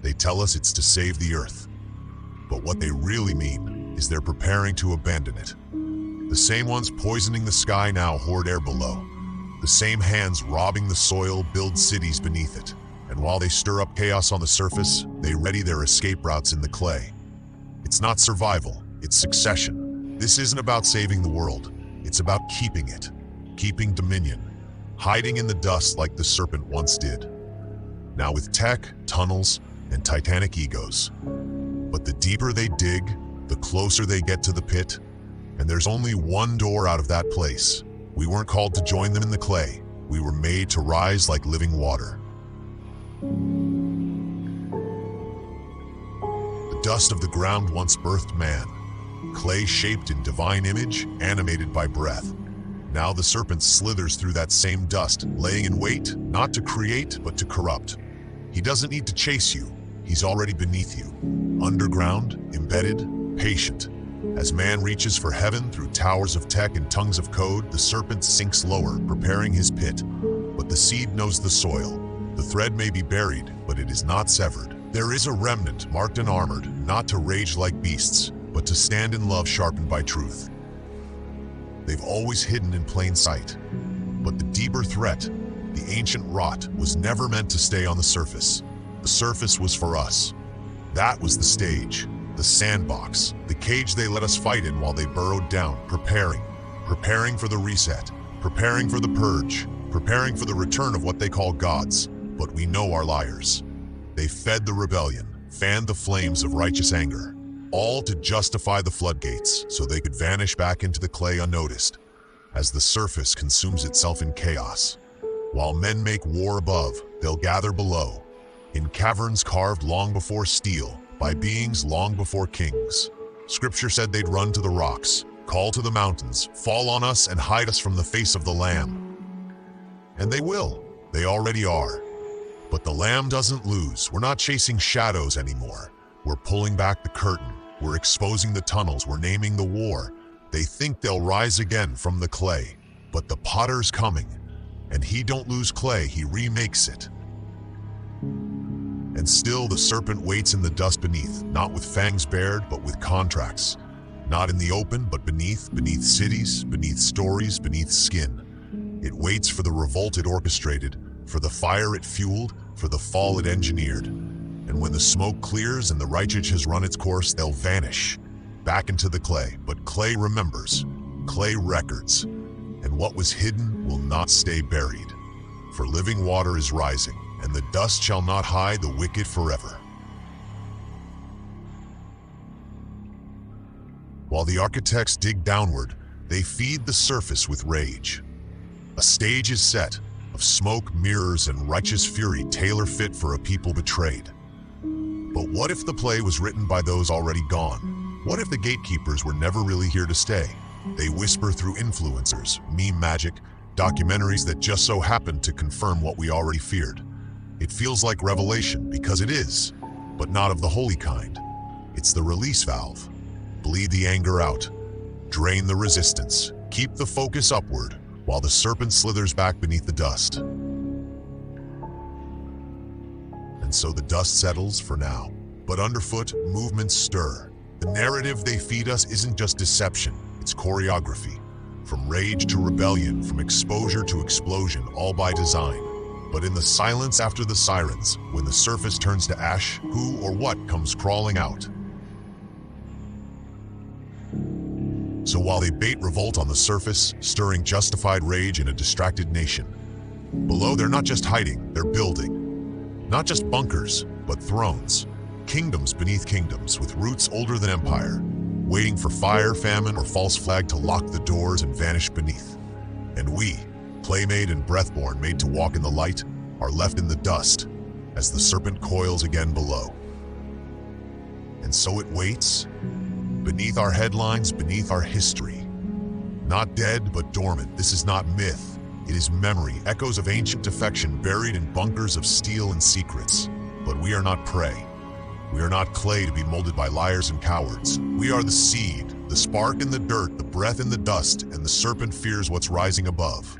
They tell us it's to save the earth. But what they really mean is they're preparing to abandon it. The same ones poisoning the sky now hoard air below. The same hands robbing the soil build cities beneath it. And while they stir up chaos on the surface, they ready their escape routes in the clay. It's not survival, it's succession. This isn't about saving the world. It's about keeping it, keeping dominion, hiding in the dust like the serpent once did. Now with tech, tunnels, and titanic egos. But the deeper they dig, the closer they get to the pit. And there's only one door out of that place. We weren't called to join them in the clay. We were made to rise like living water. The dust of the ground once birthed man. Clay shaped in divine image, animated by breath. Now the serpent slithers through that same dust, laying in wait, not to create, but to corrupt. He doesn't need to chase you. He's already beneath you. Underground, embedded, patient. As man reaches for heaven through towers of tech and tongues of code, the serpent sinks lower, preparing his pit. But the seed knows the soil. The thread may be buried, but it is not severed. There is a remnant, marked and armored, not to rage like beasts, but to stand in love sharpened by truth. They've always hidden in plain sight. But the deeper threat, the ancient rot, was never meant to stay on the surface. The surface was for us. That was the stage, the sandbox, the cage they let us fight in while they burrowed down, preparing for the reset, preparing for the purge, preparing for the return of what they call gods. But we know our liars. They fed the rebellion, fanned the flames of righteous anger, all to justify the floodgates so they could vanish back into the clay unnoticed, as the surface consumes itself in chaos. While men make war above, they'll gather below, in caverns carved long before steel, by beings long before kings. Scripture said they'd run to the rocks, call to the mountains, fall on us and hide us from the face of the Lamb. And they will. They already are. But the Lamb doesn't lose. We're not chasing shadows anymore. We're pulling back the curtain. We're exposing the tunnels. We're naming the war. They think they'll rise again from the clay. But the potter's coming. And he don't lose clay, he remakes it. And still the serpent waits in the dust beneath, not with fangs bared, but with contracts. Not in the open, but beneath cities, beneath stories, beneath skin. It waits for the revolt it orchestrated, for the fire it fueled, for the fall it engineered. And when the smoke clears and the righteous has run its course, they'll vanish, back into the clay. But clay remembers, clay records. And what was hidden will not stay buried. For living water is rising, and the dust shall not hide the wicked forever. While the architects dig downward, they feed the surface with rage. A stage is set, of smoke, mirrors, and righteous fury tailor-fit for a people betrayed. But what if the play was written by those already gone? What if the gatekeepers were never really here to stay? They whisper through influencers, meme magic, documentaries that just so happen to confirm what we already feared. It feels like revelation because it is, but not of the holy kind. It's the release valve. Bleed the anger out. Drain the resistance. Keep the focus upward while the serpent slithers back beneath the dust. And so the dust settles for now. But underfoot, movements stir. The narrative they feed us isn't just deception, it's choreography. From rage to rebellion, from exposure to explosion, all by design. But in the silence after the sirens, when the surface turns to ash, who or what comes crawling out? So while they bait revolt on the surface, stirring justified rage in a distracted nation, below they're not just hiding, they're building. Not just bunkers, but thrones. Kingdoms beneath kingdoms, with roots older than empire, waiting for fire, famine, or false flag to lock the doors and vanish beneath. And we, clay-made and breath-born, made to walk in the light, are left in the dust, as the serpent coils again below. And so it waits, beneath our headlines, beneath our history. Not dead, but dormant. This is not myth. It is memory, echoes of ancient defection buried in bunkers of steel and secrets. But we are not prey. We are not clay to be molded by liars and cowards. We are the seed, the spark in the dirt, the breath in the dust, and the serpent fears what's rising above.